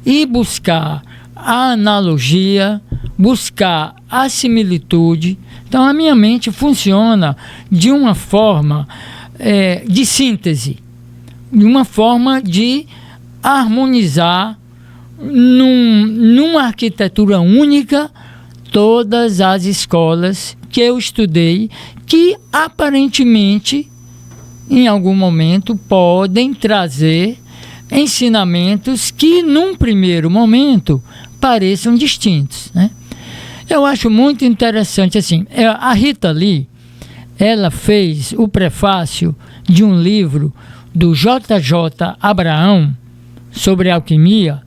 e buscar a analogia, buscar a similitude. Então, a minha mente funciona de uma forma de síntese, de uma forma de harmonizar numa arquitetura única todas as escolas que eu estudei, que aparentemente, em algum momento, podem trazer ensinamentos que, num primeiro momento, pareçam distintos, né? Eu acho muito interessante, assim, a Rita Lee, ela fez o prefácio de um livro do J.J. Abraham sobre alquimia,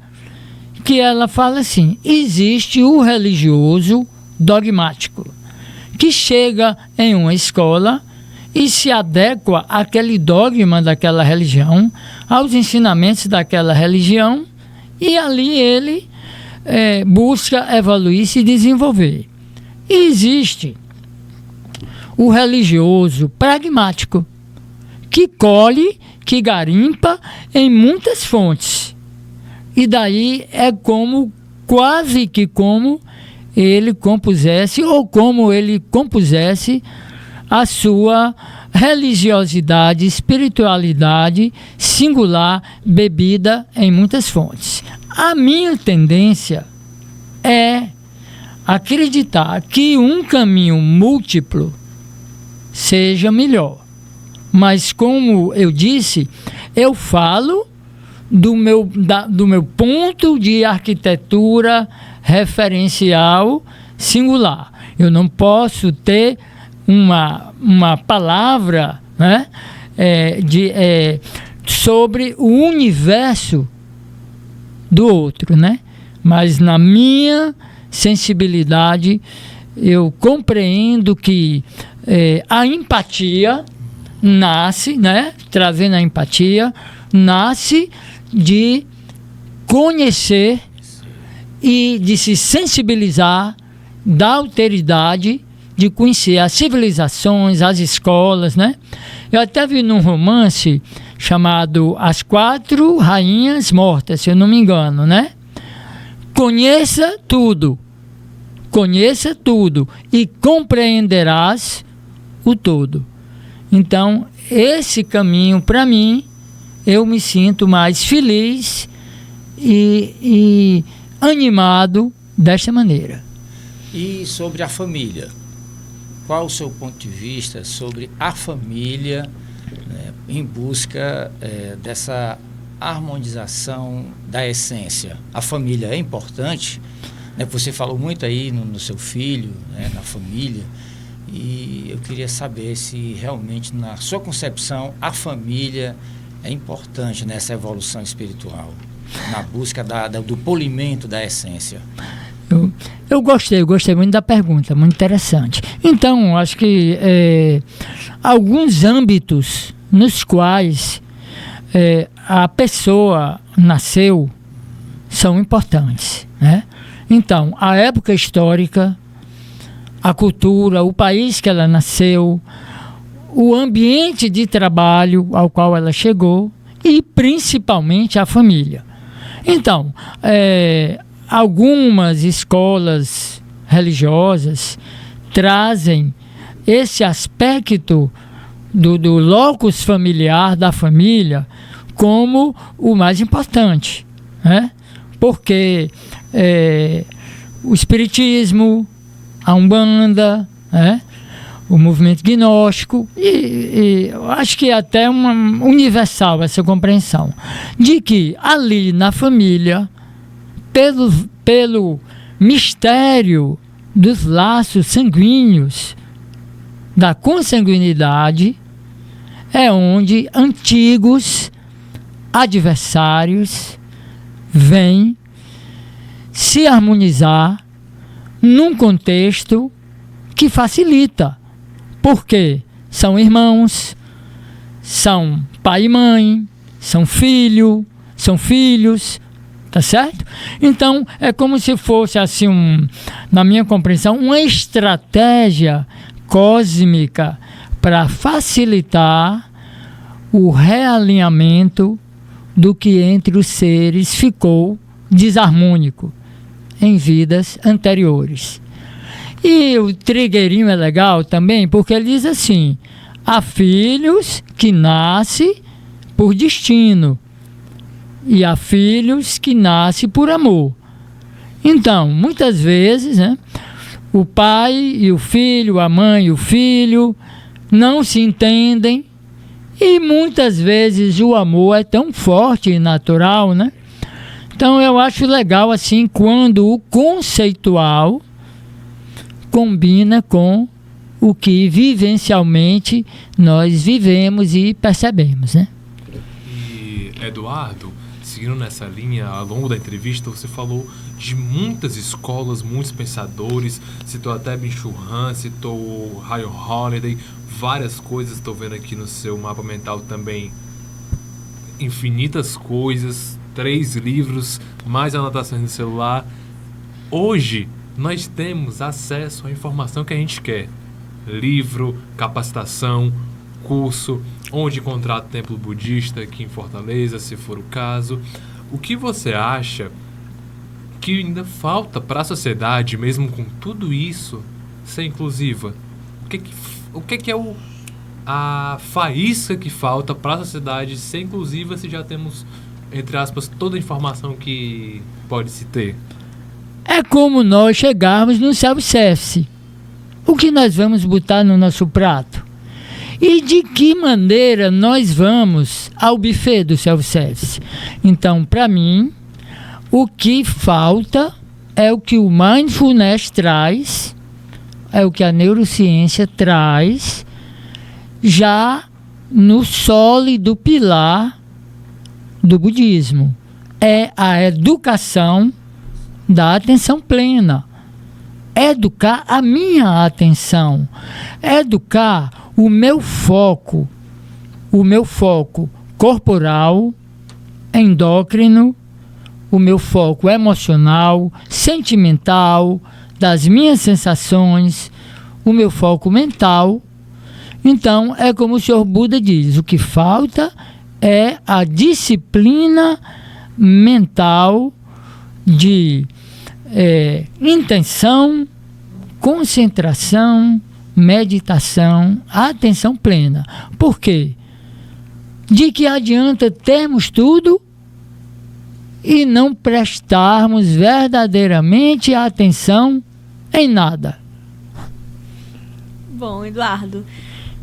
que ela fala assim: existe o religioso dogmático, que chega em uma escola e se adequa àquele dogma daquela religião, aos ensinamentos daquela religião, e ali ele busca evoluir e se desenvolver. E existe o religioso pragmático, que colhe, que garimpa em muitas fontes. E daí é quase que como ele compusesse, ou como ele compusesse a sua religiosidade, espiritualidade singular, bebida em muitas fontes. A minha tendência é acreditar que um caminho múltiplo seja melhor. Mas, como eu disse, eu falo do meu ponto de arquitetura referencial singular. Eu não posso ter uma palavra, né, sobre o universo do outro, né? Mas na minha sensibilidade eu compreendo que a empatia nasce, né, trazendo a empatia, nasce de conhecer e de se sensibilizar da alteridade, de conhecer as civilizações, as escolas, né? Eu até vi num romance chamado As Quatro Rainhas Mortas, se eu não me engano, né? Conheça tudo e compreenderás o todo. Então, esse caminho, para mim, eu me sinto mais feliz e animado desta maneira. E sobre a família? Qual o seu ponto de vista sobre a família, né, em busca dessa harmonização da essência? A família é importante, né? Você falou muito aí no seu filho, né, na família, e eu queria saber se realmente, na sua concepção, a família é importante nessa evolução espiritual. Na busca do polimento da essência. Eu gostei muito da pergunta, muito interessante. Então, acho que alguns âmbitos nos quais a pessoa nasceu são importantes, né? Então, a época histórica, a cultura, o país que ela nasceu, o ambiente de trabalho ao qual ela chegou e principalmente a família. Então, algumas escolas religiosas trazem esse aspecto do locus familiar, da família, como o mais importante, né? Porque o espiritismo, a Umbanda, né? O movimento gnóstico, e eu acho que é até universal essa compreensão, de que ali na família, pelo mistério dos laços sanguíneos, da consanguinidade, é onde antigos adversários vêm se harmonizar num contexto que facilita, porque são irmãos, são pai e mãe, são filhos, tá certo? Então, é como se fosse, assim, na minha compreensão, uma estratégia cósmica para facilitar o realinhamento do que entre os seres ficou desarmônico em vidas anteriores. E o trigueirinho é legal também, porque ele diz assim: há filhos que nascem por destino e há filhos que nascem por amor. Então, muitas vezes, né, o pai e o filho, a mãe e o filho não se entendem, e muitas vezes o amor é tão forte e natural, né? Então eu acho legal assim quando o conceitual combina com o que vivencialmente nós vivemos e percebemos, né? E, Eduardo, seguindo nessa linha, ao longo da entrevista, você falou de muitas escolas, muitos pensadores, citou até Ben-Chul Han, citou Ryan Holiday, várias coisas, estou vendo aqui no seu mapa mental também, infinitas coisas, 3 livros, mais anotações no celular. Hoje, nós temos acesso à informação que a gente quer. Livro, capacitação, curso, onde encontrar templo budista aqui em Fortaleza, se for o caso. O que você acha que ainda falta para a sociedade, mesmo com tudo isso, ser inclusiva? O que é a faísca que falta para a sociedade ser inclusiva se já temos, entre aspas, toda a informação que pode se ter? É como nós chegarmos no self-service. O que nós vamos botar no nosso prato? E de que maneira nós vamos ao buffet do self-service? Então, para mim, o que falta é o que o mindfulness traz, é o que a neurociência traz, já no sólido pilar do budismo. É a educação da atenção plena. Educar a minha atenção. Educar o meu foco corporal, endócrino, o meu foco emocional, sentimental, das minhas sensações, o meu foco mental. Então, é como o Sr. Buda diz, o que falta é a disciplina mental de intenção, concentração, meditação, atenção plena. Por quê? De que adianta termos tudo e não prestarmos verdadeiramente atenção em nada? Bom, Eduardo,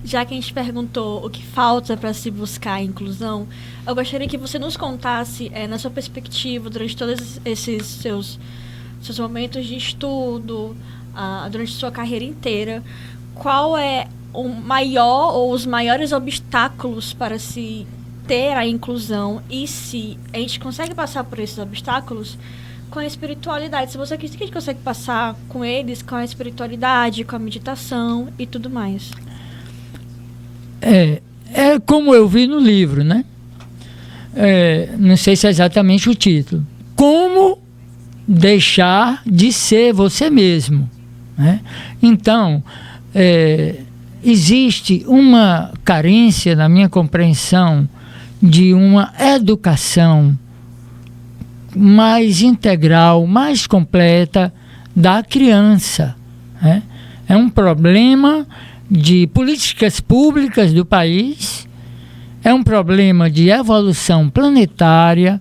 já que a gente perguntou o que falta para se buscar a inclusão, eu gostaria que você nos contasse, na sua perspectiva, durante todos esses seus momentos de estudo, durante sua carreira inteira, qual é o maior ou os maiores obstáculos para se ter a inclusão e se a gente consegue passar por esses obstáculos com a espiritualidade. Se você acredita que a gente consegue passar com eles, com a espiritualidade, com a meditação e tudo mais. É como eu vi no livro, né? Não sei se é exatamente o título. Como deixar de ser você mesmo, né? Então, existe uma carência na minha compreensão de uma educação mais integral, mais completa da criança, né? É um problema de políticas públicas do país, é um problema de evolução planetária,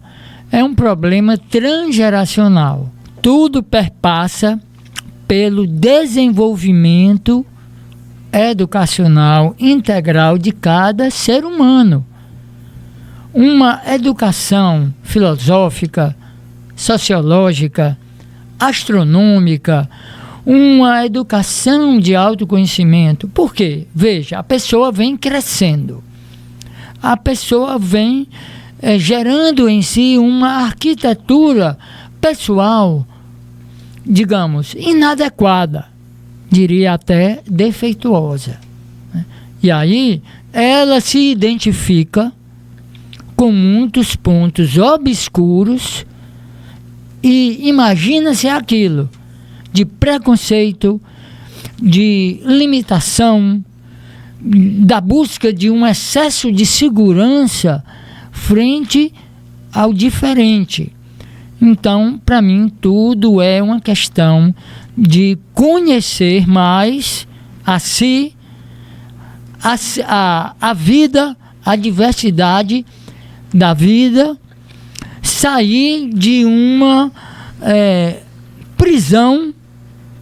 é um problema transgeracional. Tudo perpassa pelo desenvolvimento educacional integral de cada ser humano. Uma educação filosófica, sociológica, astronômica, uma educação de autoconhecimento. Por quê? Veja, a pessoa vem crescendo. A pessoa vem gerando em si uma arquitetura pessoal, digamos, inadequada, diria até defeituosa, né? E aí ela se identifica com muitos pontos obscuros e imagina-se aquilo de preconceito, de limitação, da busca de um excesso de segurança frente ao diferente. Então, para mim, tudo é uma questão de conhecer mais a si, a vida, a diversidade da vida, sair de uma prisão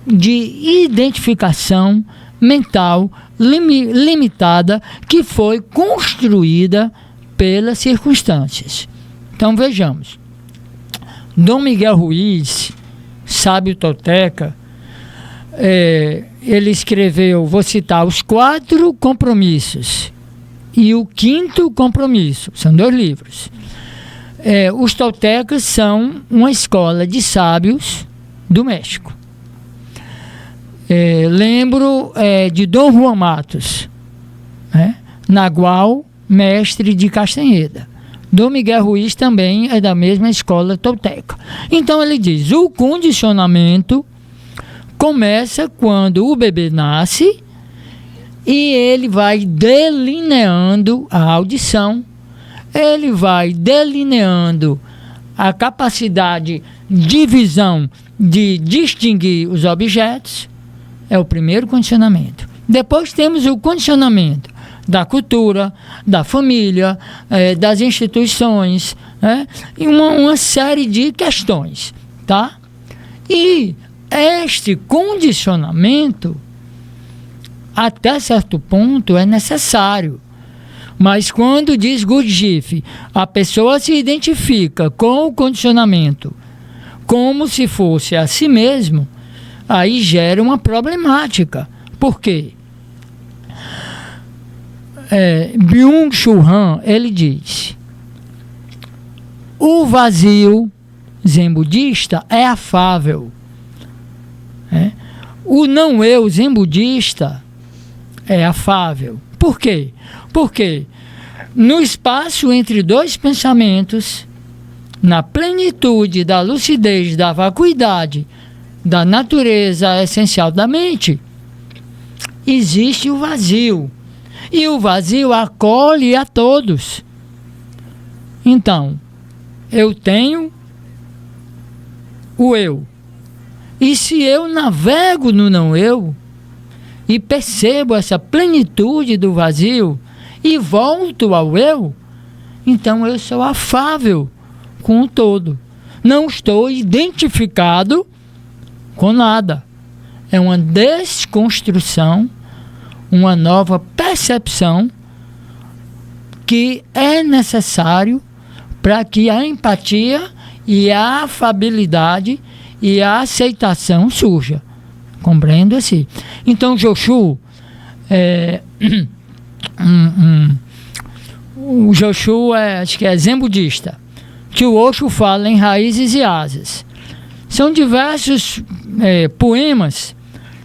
de identificação mental limitada que foi construída pelas circunstâncias. Então vejamos, Dom Miguel Ruiz, sábio tolteca, ele escreveu, vou citar, os 4 compromissos e o 5º compromisso, são 2 livros. Os toltecas são uma escola de sábios do México. Lembro de Dom Juan Matos, né? Nagual, mestre de Castanheda. Dom Miguel Ruiz também é da mesma escola tolteca. Então ele diz, o condicionamento começa quando o bebê nasce e ele vai delineando a audição, ele vai delineando a capacidade de visão de distinguir os objetos. É o primeiro condicionamento. Depois temos o condicionamento da cultura, da família, das instituições, né? E uma série de questões, tá? E este condicionamento, até certo ponto, é necessário. Mas quando diz Gurdjieff, a pessoa se identifica com o condicionamento como se fosse a si mesmo, aí gera uma problemática. Por quê? Byung-Chul Han, ele diz, o vazio zen budista é afável. O não eu zen budista é afável. Por quê? Porque no espaço entre 2 pensamentos, na plenitude da lucidez, da vacuidade, da natureza essencial da mente, existe o vazio. E o vazio acolhe a todos. Então, eu tenho o eu. E se eu navego no não eu e percebo essa plenitude do vazio e volto ao eu, então eu sou afável com o todo. Não estou identificado com nada. É uma desconstrução, uma nova percepção que é necessário para que a empatia e a afabilidade e a aceitação surja. Compreendo assim. o Joshua acho que é zen budista, que o Osho fala em Raízes e Asas. São diversos poemas.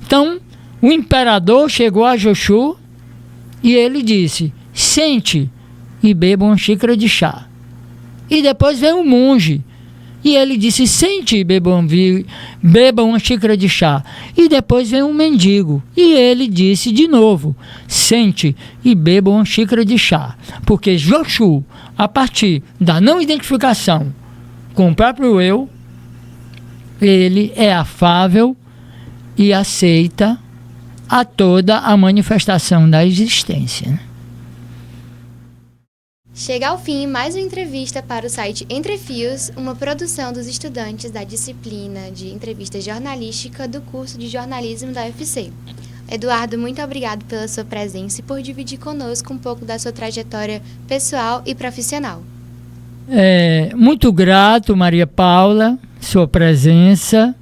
Então, o imperador chegou a Joshua e ele disse: sente e beba uma xícara de chá. E depois veio um monge e ele disse: sente e beba uma xícara de chá. E depois veio um mendigo e ele disse de novo: sente e beba uma xícara de chá. Porque Joshua, a partir da não identificação com o próprio eu, ele é afável e aceita a toda a manifestação da existência, né? Chega ao fim mais uma entrevista para o site Entre Fios, uma produção dos estudantes da disciplina de entrevista jornalística do curso de jornalismo da UFC. Eduardo, muito obrigado pela sua presença e por dividir conosco um pouco da sua trajetória pessoal e profissional. Muito grato, Maria Paula, sua presença.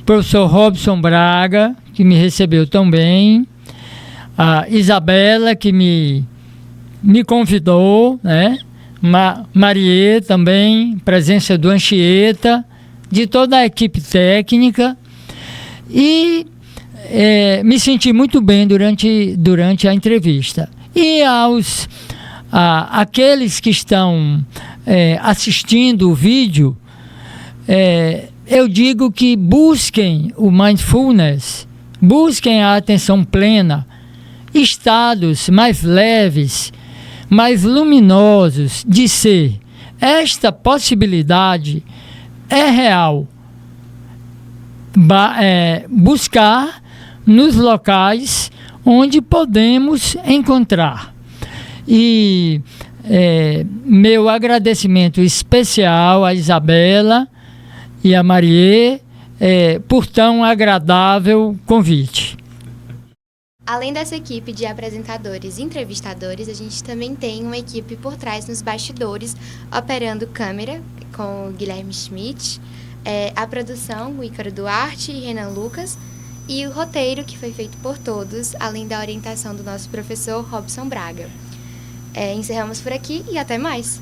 Professor Robson Braga, que me recebeu tão bem. A Isabela, que me convidou, né? Marie também, presença do Anchieta, de toda a equipe técnica. E me senti muito bem durante a entrevista. E aqueles que estão assistindo o vídeo, eu digo que busquem o mindfulness, busquem a atenção plena, estados mais leves, mais luminosos de ser. Esta possibilidade é real. Buscar nos locais onde podemos encontrar. E meu agradecimento especial a Isabela e a Marie por tão agradável convite. Além dessa equipe de apresentadores e entrevistadores, a gente também tem uma equipe por trás nos bastidores, operando câmera com o Guilherme Schmidt, a produção, o Ícaro Duarte e Renan Lucas, e o roteiro, que foi feito por todos, além da orientação do nosso professor Robson Braga. Encerramos por aqui e até mais!